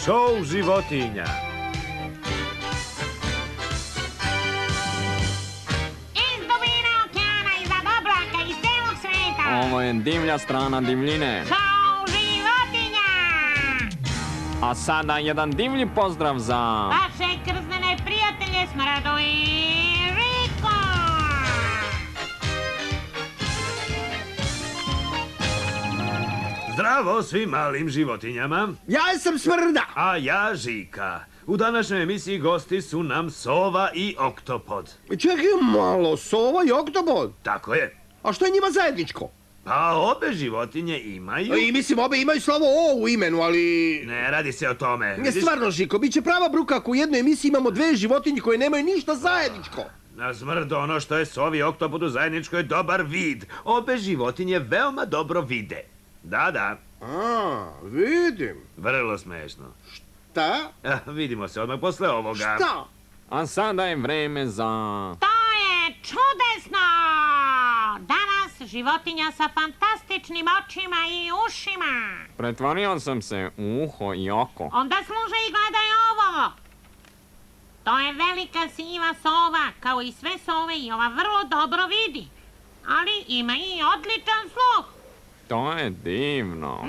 Šou životinja. Iz dubine okeana, iznad oblaka, iz celog sveta. Ovo je divlja strana divljine. Šou životinja. A sada jedan divlji pozdrav za... Vaše krznene prijatelje Smradu i Žiko. Zdravo svim malim životinjama. Ja sam Smrda. A ja Žika. U današnjoj emisiji gosti su nam sova i oktopod. Čekaj malo, sova i oktopod. Tako je. A što je njima zajedničko? Pa obe životinje imaju... I mislim, obe imaju slovo O u imenu, ali... Ne radi se o tome. Ne, stvarno, Žiko, bit će prava bruka ako u jednoj emisiji imamo dve životinje koje nemaju ništa zajedničko. Na Smrdo, ono što je sovi i oktopodu zajedničko je dobar vid. Obe životinje veoma dobro vide. Da. A, vidim. Vrlo smešno. Ta? Vidimo se odmah posle ovoga. Šta? A sada je vreme za... To je čudesno! Danas životinja sa fantastičnim očima i ušima. Pretvorio sam se u uho i oko. Onda slušaj i gledaj ovo. To je velika siva sova, kao i sve sove i ova vrlo dobro vidi. Ali ima i odličan sluh. To je divno.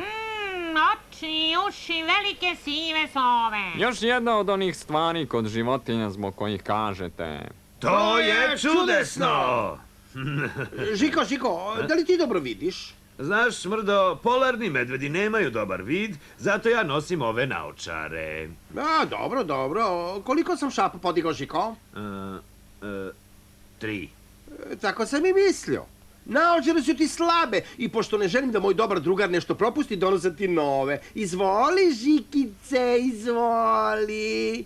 Oči i uši velike sive sove. Još jedna od onih stvari kod životinja zbog kojih kažete... To je čudesno! Žiko, da li ti dobro vidiš? Znaš, Smrdo, polarni medvedi nemaju dobar vid, zato ja nosim ove naočare. A, dobro. Koliko sam šapu podigao, Žiko? 3. Tako sam i mislio. Naočare su ti slabe i pošto ne želim da moj dobar drugar nešto propusti, donosim ti nove. Izvoli, Žikice, izvoli.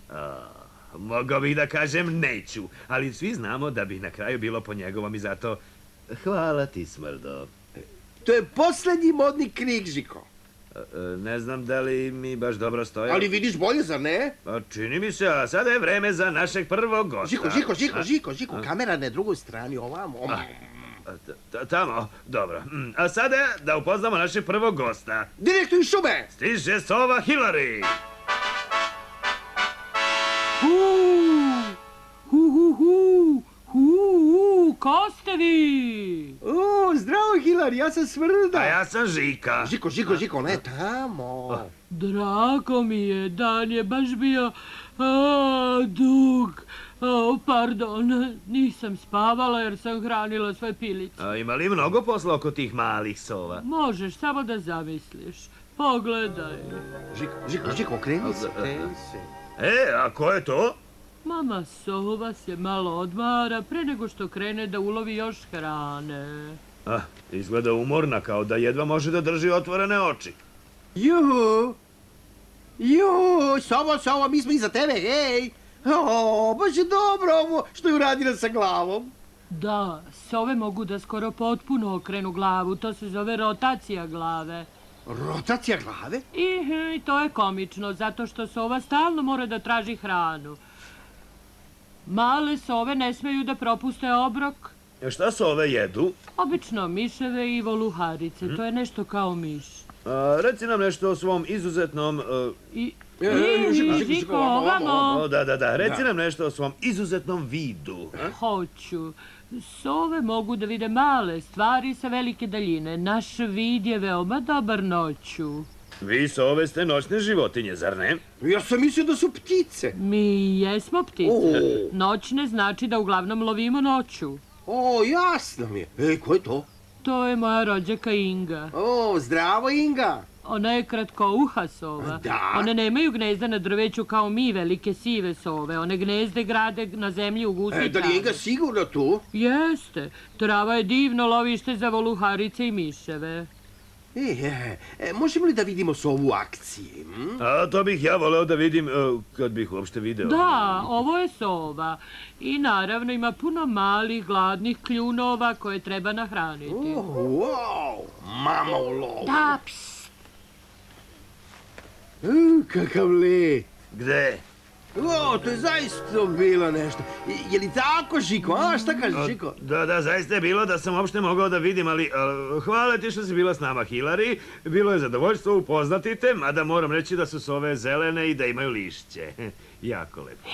Mogao bih da kažem neću, ali svi znamo da bi na kraju bilo po njegovom i zato... Hvala ti, Smrdo. To je posljednji modni krik, Žiko. Ne znam da li mi baš dobro stoje. Ali vidiš bolje, zar ne? Čini mi se, a sada je vreme za našeg prvog gosta. Žiko, kamera na drugoj strani, ovamo. Tamo, dobro. A sada da upoznamo našeg prvog gosta. Direktno iz šume! Stiže sova Hillary. Ko ste vi? Zdravo, Hillary, ja sam Smrda. A ja sam Žika. Žiko, ne tamo. Drago mi je, dan je baš bio dug. Pardon, nisam spavala jer sam hranila svoje pilice. A ima li mnogo posla oko tih malih sova? Možeš samo da zamisliš. Pogledaj. Žiko, kreni se. A ko je to? Mama sova se malo odmara pre nego što krene da ulovi još hrane. Izgleda umorna, kao da jedva može da drži otvorene oči. Juhu, Sovo, mi smo iza tebe, hej. Baš je dobro ovo što je uradila sa glavom. Da, sove mogu da skoro potpuno okrenu glavu, to se zove rotacija glave. Rotacija glave? I to je komično, zato što sova stalno mora da traži hranu. Male sove ne smeju da propuste obrok. Šta sove jedu? Obično miševe i voluharice, to je nešto kao miš. Reci nam nešto o svom izuzetnom... Žiko, ovamo. Da, reci nam nešto o svom izuzetnom vidu. Hoću. Sove mogu da vide male stvari sa velike daljine. Naš vid je veoma dobar noću. Vi sove ste noćne životinje, zar ne? Ja sam mislio da su ptice. Mi jesmo ptice. Noćne znači da uglavnom lovimo noću. Jasno mi je. Ko je to? To je moja rođaka Inga. Zdravo, Inga. Ona je kratkouha sova. Da. One nemaju gnezda na drveću kao mi, velike sive sove. One gnezde grade na zemlji u gusti Da li je Inga sigurno tu? Jeste. Trava je divno lovište za voluharice i miševe. Možemo li da vidimo sovu u akciji? To bih ja voleo da vidim, kad bih uopšte video. Da, ovo je sova. I naravno ima puno malih, gladnih kljunova koje treba nahraniti. Mama u lovu. Da, pst. Kakav let. Gde? O, to je zaista bilo nešto. Je li tako, Žiko? A, šta kaže, Žiko? Da, zaista je bilo da sam uopšte mogao da vidim, ali hvala ti što si bila s nama, Hillary. Bilo je zadovoljstvo upoznati te, mada moram reći da su sove zelene i da imaju lišće. Jako lepo.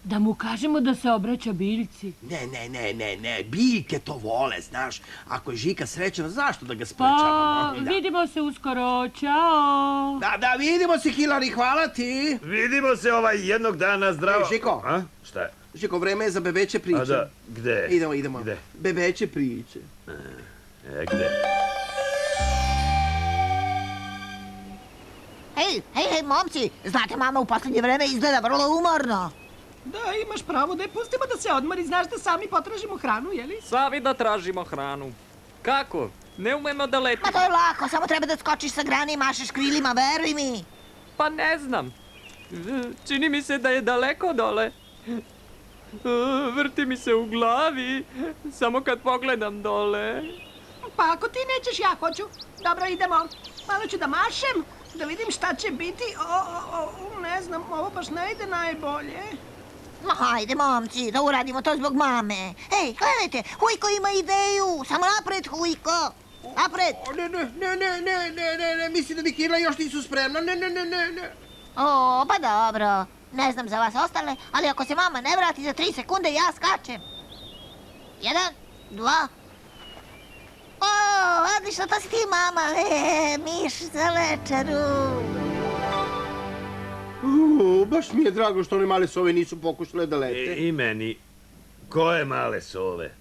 Da mu kažemo da se obraća biljci. Ne, biljke to vole, znaš. Ako je Žika srećena, zašto da ga Pa, sprečavamo? vidimo se uskoro. Ćao. Da, vidimo se, Hillary, hvala ti. Vidimo se jednog dana zdravo. Žiko. A? Šta je? Žiko, vreme je za bebeće priče. A da, gde? Idemo. Gde? Bebeće priče. Gde? Hej, momci, znate, mama u posljednje vreme izgleda vrlo umorno. Da, imaš pravo, da je pustimo da se odmori, znaš da sami potražimo hranu, jeli? Sami da tražimo hranu. Kako? Ne umemo da Ma letimo. to je lako, samo treba da skočiš sa grane i mašeš krilima, veruj mi. Pa ne znam. Čini mi se da je daleko dole. Vrti mi se u glavi, samo kad pogledam dole. Pa ako ti nećeš, ja hoću. Dobro, idemo. Malo ću da mašem, da vidim šta će biti. Ne znam, ovo baš ne ide najbolje. Ma hajde, momci, da uradimo to zbog mame. Hej, gledajte, Hujko ima ideju. Samo napred, Hujko. Napred. Ne, mislim da Vikila još nisu spremna. Ne. O, pa dobro. Ne znam za vas ostale, ali ako se mama ne vrati za 3 sekunde, ja skačem. 1, 2. O, odlično, to si ti, mama. Miš za večeru. Baš mi je drago što one male sove nisu pokušale da lete. I meni. Koje male sove?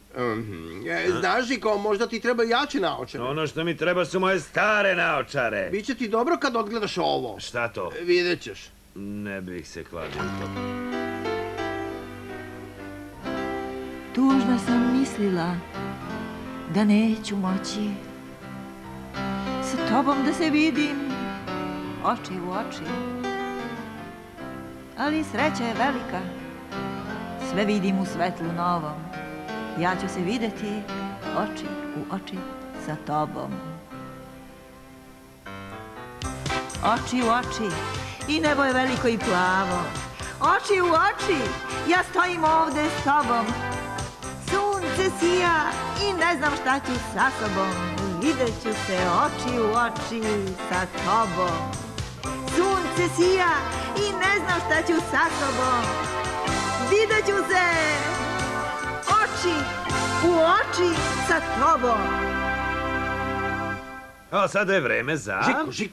Znaš, Žiko, možda ti treba jače naočare. Ono što mi treba su moje stare naočare. Biće ti dobro kad odgledaš ovo. Šta to? Vidjet ćeš. Ne bih se kladio to. Tužno sam mislila da neću moći sa tobom da se vidim oči u oči. Ali sreća je velika, sve vidim u svetlu novom. Ja ću se videti oči u oči sa tobom. Oči u oči i nebo je veliko i plavo. Oči u oči, ja stojim ovde s tobom. Sunce sija i ne znam šta ću sa sobom. Vidjet ću se oči u oči sa tobom. Sunce sija i ne znam šta ću sa sobom. Vidjet ću se oči u oči sa tobom. A sada je vreme za...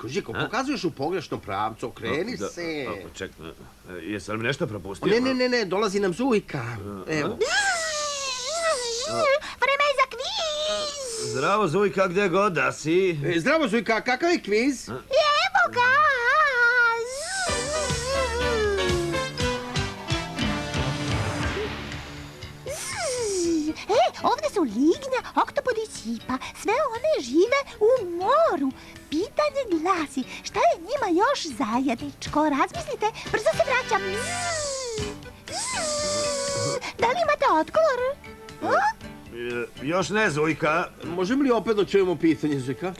Žiko, pokazuješ u pogrešnom pravcu, okreni se. Čekaj, jesam li nešto propustio? Ne, dolazi nam Zujka. Evo. Vreme je za kviz. Zdravo, Zujka, gdje god da si. Zdravo, Zujka, kakav je kviz? Evo ga. Ovdje su lignja, oktopod i sipa. Sve one žive u moru. Pitanje glasi, šta je njima još zajedničko? Razmislite, brzo se vraćam. Da li imate odgovor? Još ne, Zujka. Možemo li opet da čujemo pitanje, Zujka?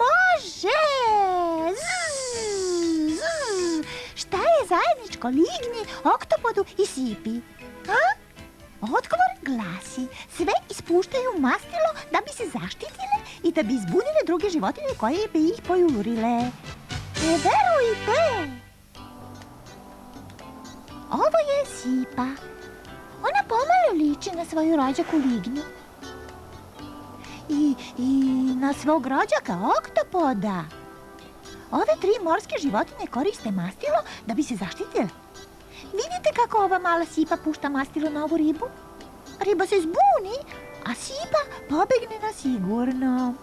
Može! Šta je zajedničko lignji, oktopodu i sipi? Odgovor glasi, sve ispuštaju mastilo da bi se zaštitile i da bi izbunile druge životinje koje bi ih pojurile. Ne verujte! Ovo je sipa. Ona pomalo liči na svoju rođaku lignju. I na svog rođaka oktopoda. Ove 3 morske životinje koriste mastilo da bi se zaštitile. Vidite kako ova mala sipa pušta mastilo na ovu ribu? Riba se zbuni, a sipa pobegne na sigurno.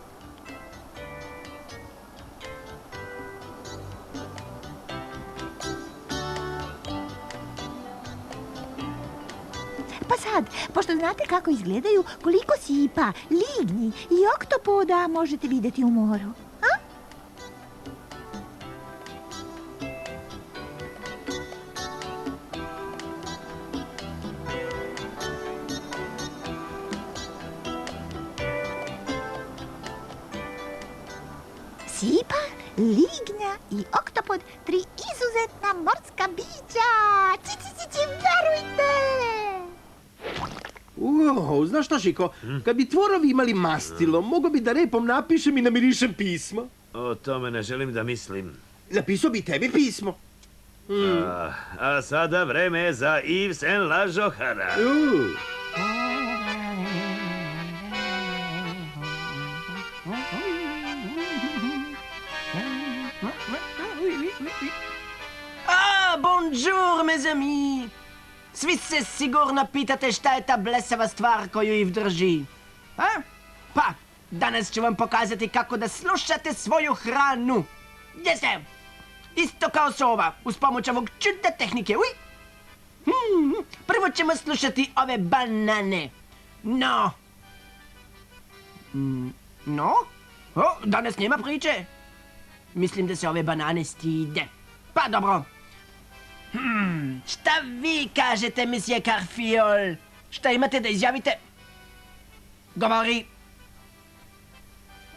Pa sad, pošto znate kako izgledaju, koliko sipa, lignji i oktopoda možete vidjeti u moru. Sipa, lignja i oktopod, 3 izuzetno izuzetna morska bića. Ci, verujte! Znaš šta, Žiko? Kad bi tvorovi imali mastilo, mogo bi da repom napišem i namirišem pismo. O tome ne želim da mislim. Napisao bi tebi pismo. A sada vreme je za Yves Saint La Johara. Bonjour, mes amis! Svi se sigurno pitate šta je ta blesava stvar koju Yves drži. A? Pa, danas ću vam pokazati kako da slušate svoju hranu. Gdje ste? Isto kao sova, uz pomoć ovog čudne tehnike, uj! Prvo ćemo slušati ove banane. No? O, danas nema priče. Mislim da se ove banane stide. Pa dobro. Šta vi kažete, Monsieur Carfiol? Šta imate da izjavite? Govori.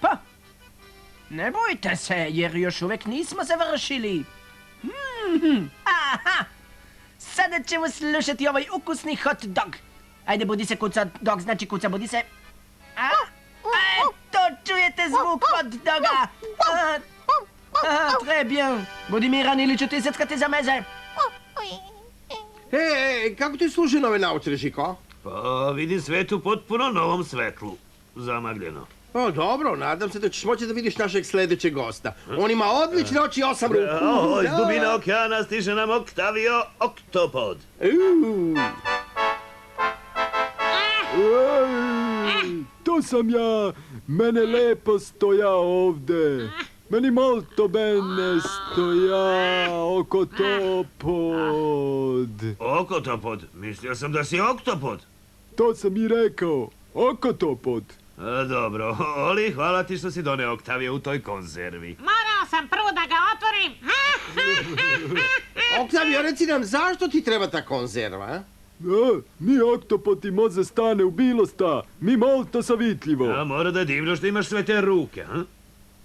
Pa, ne bojte se, jer još uvek nismo završili. Aha! Sada ćemo slušati ovaj ukusni hot dog. Ajde, budi se, kuca, dog znači kuca, budi se. Eto, čujete zvuk hot doga. Très bien. Budi miran ili ću ti seckati za meze. Kako ti služi nove naučare, Žiko? Pa vidim svet u potpuno novom svetlu. Zamagljeno. Dobro, nadam se da ćeš moći da vidiš našeg sledećeg gosta. On ima odlične oči i 8 ruku. Iz dubine okeana stiže nam Octavio Oktopod. To sam ja, mene lepo stoja ovde. Meni molto bene stoja Okotopod. Okotopod? Mislio sam da si Oktopod. To sam i rekao, Okotopod. Dobro, Oli, hvala ti što si doneo Oktavio u toj konzervi. Morao sam prvo da ga otvorim. Oktavio, reci nam, zašto ti treba ta konzerva? Mi Oktopoti moze stane u bilo sta, mi molto savitljivo. A mora da je divno što imaš sve te ruke, ha?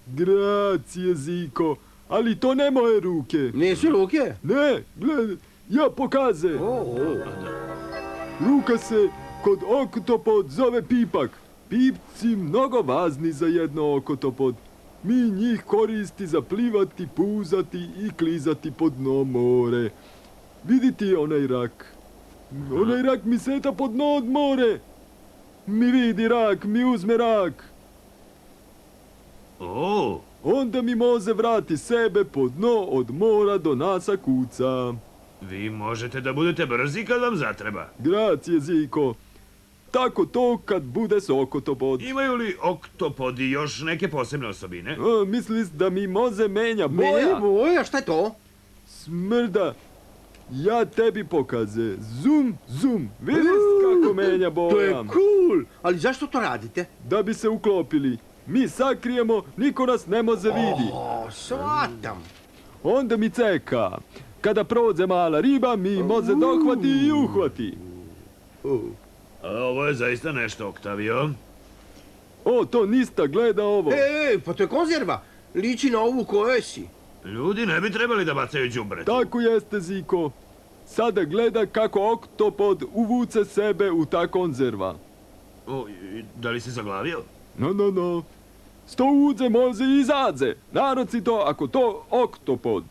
Gracije, Ziko, ali to ne moje ruke. Nisu ruke? Ne, gledaj, ja pokaze. Ruka se kod Oktopod zove pipak. Pipci mnogo važni za jedno Okotopod. Mi njih koristi za plivati, puzati i klizati pod dno more. Vidite onaj rak? Onaj rak mi seta pod dno od more. Mi vidi rak, mi uzme rak. Onda mi moze vrati sebe pod dno od mora do nasa kuca. Vi možete da budete brzi kad vam zatreba. Gracije, Ziko. Tako to kad bude s Okotopod. Imaju li Oktopodi još neke posebne osobine? Mislis da mi moze menja boja? Boja, šta je to? Smrda. Ja tebi pokaze. Zum, zum. Vidiš kako menja boja? To je cool. Ali zašto to radite? Da bi se uklopili. Mi sakrijemo, niko nas ne može vidi. Shvatam. Onda mi ceka. Kada prođe mala riba, mi može dohvati i uhvati. A ovo je zaista nešto, Oktavio. To nista gleda ovo. Pa to je konzerva. Liči na ovu kojoj si. Ljudi ne bi trebali da bacaju đubre. Tako jeste, Ziko. Sada gleda kako Oktopod uvuce sebe u ta konzerva. Da li si zaglavio? No. Sto uđe može i izađe. Naročito ako to Oktopod.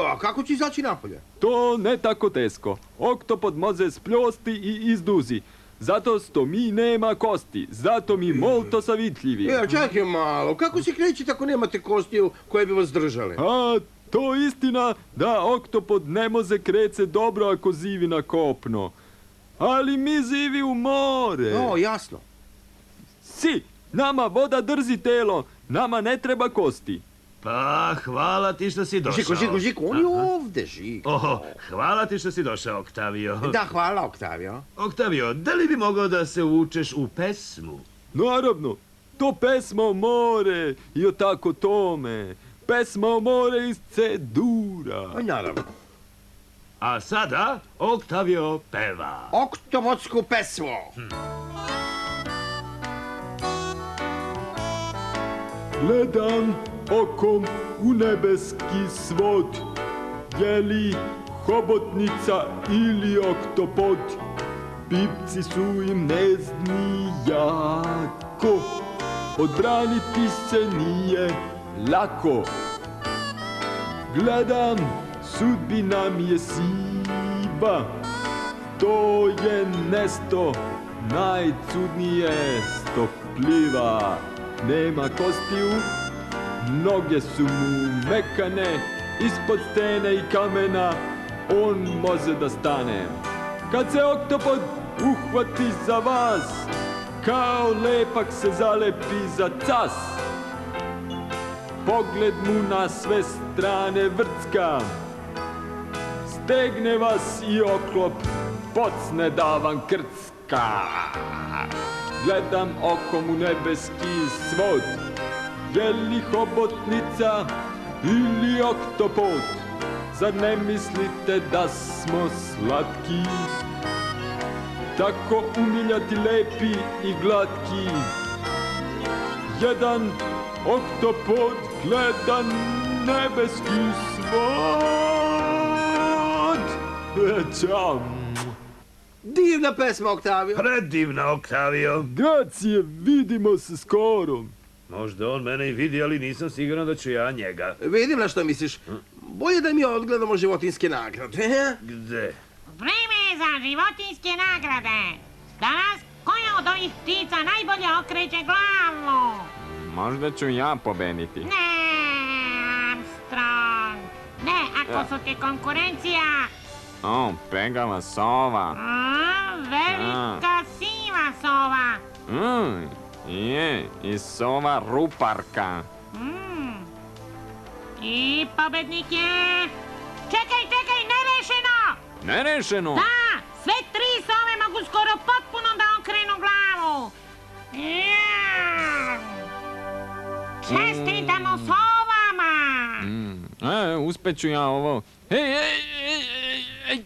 A kako će izaći napolje? To ne tako teško. Oktopod može spljosti i izduzi. Zato što mi nema kosti. Zato mi molto savitljivi. Čekaj malo. Kako se krećete ako nemate kostiju koje bi vas držale? To istina da Oktopod ne može krece dobro ako živi na kopno. Ali mi živi u more. Jasno. Nama voda drži telo. Nama ne treba kosti. Pa, hvala ti što si došao. Žiko, on je ovde, Žiko. Hvala ti što si došao, Oktavio. Da, hvala, Oktavio. Oktavio, da li bi mogao da se učeš u pesmu? Naravno, to pesma o more i o tako tome. Pesma o more iz C-dura. Naravno. A sada Oktavio peva. Oktopodsku pesmu. Gledam okom u nebeski svod. Je li hobotnica ili oktopod? Pipci su im nezni jako, odbraniti se nije lako. Gledam, sudbina mi je siva, to je nesto najcudnije stopliva. Nema kostiju, noge su mu mekane, ispod stene i kamena on može da stane. Kad se oktopod uhvati za vas, kao lepak se zalepi za cas. Pogled mu na sve strane vrcka, stegne vas i oklop pocne da vam krcka. Gledam okom u nebeski svod, je li hobotnica ili oktopod? Zar ne mislite da smo slatki, tako umiljati lepi i glatki? Jedan oktopod gleda nebeski svod. Ćao. Divna pesma, Oktavio. Predivna, Oktavio. Gracije, vidimo se skoro. Možda on mene i vidi, ali nisam siguran da ću ja njega. Vidim na što misliš. Bolje da mi odgledamo životinjske nagrade. Gde? Vreme je za životinjske nagrade. Danas, koja od ovih ptica najbolje okreće glavu? Možda ću ja pobediti. Ne, Armstrong. Ne, ako su ti konkurencija. O, pegava sova. Velika siva sova. I sova ruparka. I pobednik je... Čekaj, nerešeno! Nerešeno? Da, sve 3 sove mogu skoro potpuno da okrenu glavu. Čestitamo sovama! Uspeću ja ovo. Ej,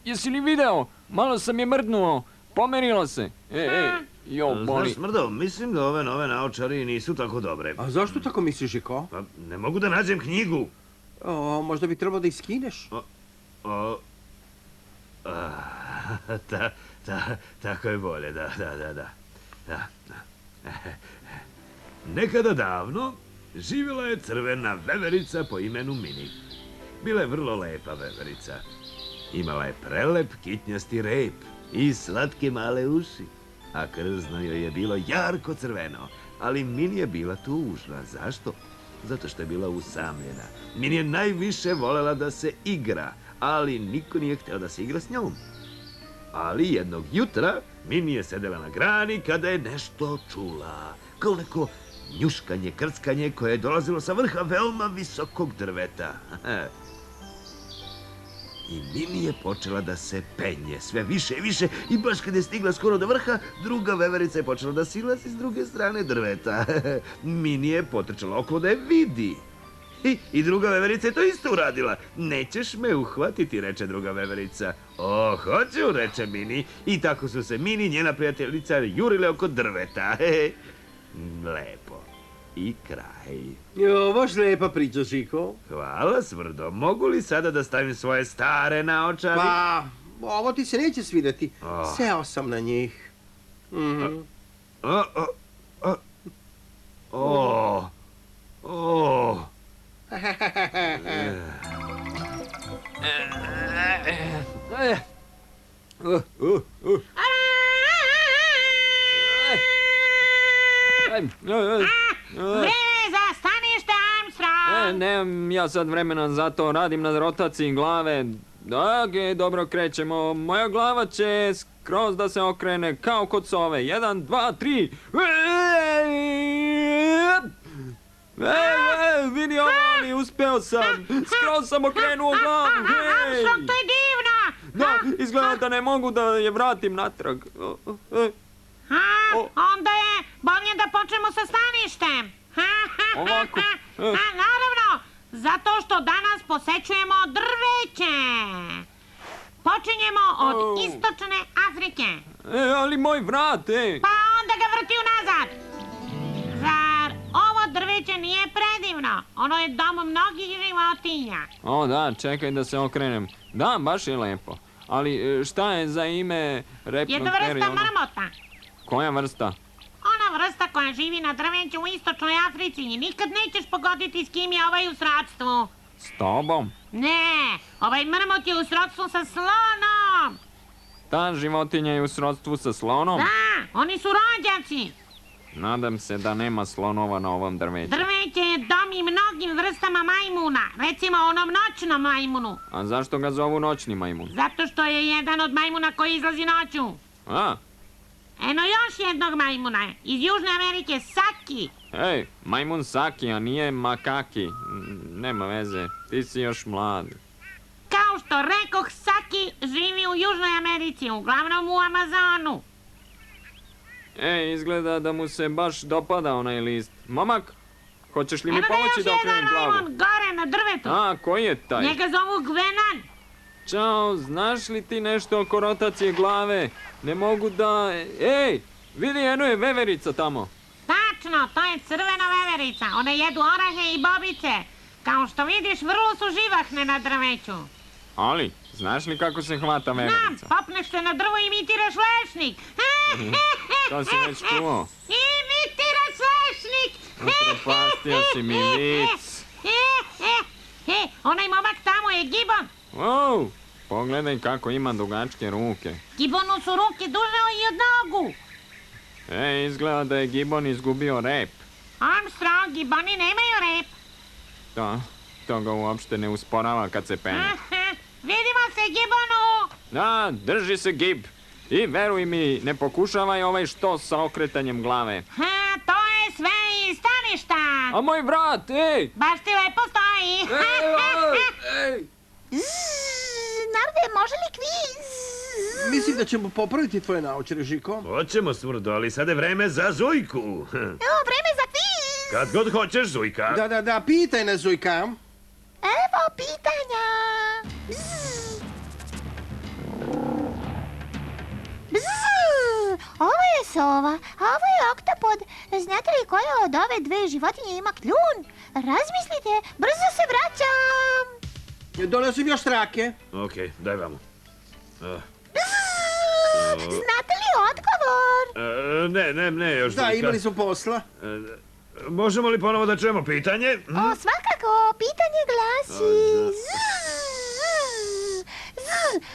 jesi li video? Malo sam je mrdnuo. Pomerilo se. Boli. Znaš, Smrdo, mislim da ove nove naočari nisu tako dobre. A zašto tako misliš, Žiko? Pa, ne mogu da nađem knjigu. Možda bi trebalo da ih skineš. Tako je bolje, da. Nekada davno živjela je crvena veverica po imenu Mini. Bila je vrlo lepa veverica. Imala je prelep kitnjasti rep i slatke male uši, a krzno joj je bilo jarko crveno, ali Mini je bila tužna. Zašto? Zato što je bila usamljena. Mini je najviše volela da se igra, ali niko nije hteo da se igra s njom. Ali jednog jutra Mini je sedela na grani kada je nešto čula, kao neko njuškanje, krckanje koje je dolazilo sa vrha veoma visokog drveta. I Mini je počela da se penje sve više i više i baš kad je stigla skoro do vrha, druga veverica je počela da silazi s druge strane drveta. Mini je potrčala okolo da je vidi. I druga veverica je to isto uradila. Nećeš me uhvatiti, reče druga veverica. O, hoću, reče Mini. I tako su se Mini i njena prijateljica jurile oko drveta. Lepo. I kraj. Baš lepa priča, Žiko. Hvala, Smrdo. Mogu li sada da stavim svoje stare naočare? Pa, ovo ti se neće svideti. Seo sam na njih. Vreme za stanište, Armstrong! Nemam ja sad vremena za to, radim na rotaciji glave. Dobro krećemo. Moja glava će skroz da se okrene kao kod sove. 1, 2, 3. Vidi ovo, ali uspeo sam. Skroz sam okrenuo glavu. Armstrong, to je divno! Da, izgleda da ne mogu da je vratim natrag. Onda je bolje da počnemo sa staništem. Ovako. Naravno, zato što danas posećujemo drveće. Počinjemo od istočne Afrike. Ali moj vrat, Pa onda ga vrti unazad. Zar ovo drveće nije predivno? tačno. Ono je dom mnogih životinja. O da, čekaj da se okrenem. Da, baš je lepo. Ali šta je za ime repnog Jedna vrsta periona? marmota. Koja vrsta? Ona vrsta koja živi na drveću u istočnoj Africi i nikad nećeš pogoditi s kim je ovaj u srodstvu. S tobom? Ne, ovaj mrmot je u srodstvu sa slonom. Ta životinja je u srodstvu sa slonom? Da, oni su rođaci. Nadam se da nema slonova na ovom drveću. Drveće je dom i mnogim vrstama majmuna. Recimo onom noćnom majmunu. A zašto ga zovu noćni majmun? Zato što je jedan od majmuna koji izlazi noću. A, Eno još jednog majmuna iz Južne Amerike, Saki. ej, majmun Saki, a nije makaki. Nema veze, ti si još mlad. Kao što rekoh, Saki živi u Južnoj Americi, uglavnom u Amazonu. Ej, izgleda da mu se baš dopada onaj list. Momak, hoćeš li mi Eno ga pomoći još da okrenem jedan glavu? majmun, gore na drvetu. A, koji je taj? Njega zovu Gvenan. Ćao, znaš li ti nešto oko rotacije glave? Ne mogu da... Ej, vidi, eno je veverica tamo. Tačno, to je crvena veverica. One jedu orahe i bobice. Kao što vidiš, vrlo su živahne na drveću. Ali, znaš li kako se hvata Znam, veverica? popneš se na drvo i imitiraš lešnik. To si već čuo. Imitiraš lešnik. Upropastio si mi vic. Onaj momak tamo je Gibon. Wow, pogledaj kako ima dugačke ruke. Gibonu su ruke duže i od nogu. Ej, izgleda da je Gibon izgubio rep. Armstrong, Giboni nemaju rep. To ga uopšte ne usporava kad se penje. Vidimo se, Gibonu. Da, drži se Gib. I veruj mi, ne pokušavaj ovaj što sa okretanjem glave. To je sve iz staništa. A moj vrat, ej! Baš ti lepo stoji. Narode, može li kviz? Mislim da ćemo popraviti tvoje naočare, Žiko. Hoćemo, Smrdo, ali sad je vreme za Zujku. Evo, vreme za kviz. Kad god hoćeš, Zujka. Da, pitaj nas, Zujka. Evo pitanja. Bzz. Bzz. Ovo je sova, a ovo je oktopod. Znate li koja od ove dve životinje ima kljun? Razmislite, brzo se vraćam. Donosim još trake. Okej, daj vamo. Znate li odgovor? Ne, još Da, Zujka. imali smo posla. Možemo li ponovo da čujemo pitanje? O, svakako, pitanje glasi...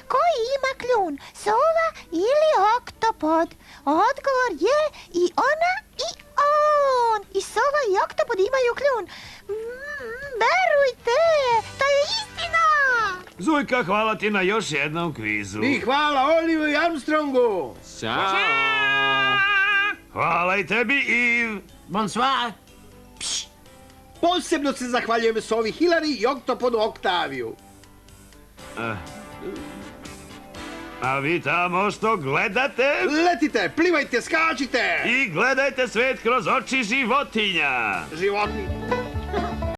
Koji ima kljun? Sova ili oktopod? Odgovor je i ona i on. I sova i oktopod imaju kljun. Verujte, to je istina. Zujka, hvala ti na još jednom kvizu. I hvala Olivu i Armstrongu. Ćao! Hvala i tebi, Iv. Bonsoir. Posebno se zahvaljujem Sovi Hilari i oktopodu Oktaviju. A vi tamo što gledate? Letite, plivajte, skačite! I gledajte svet kroz oči životinja. Životinje.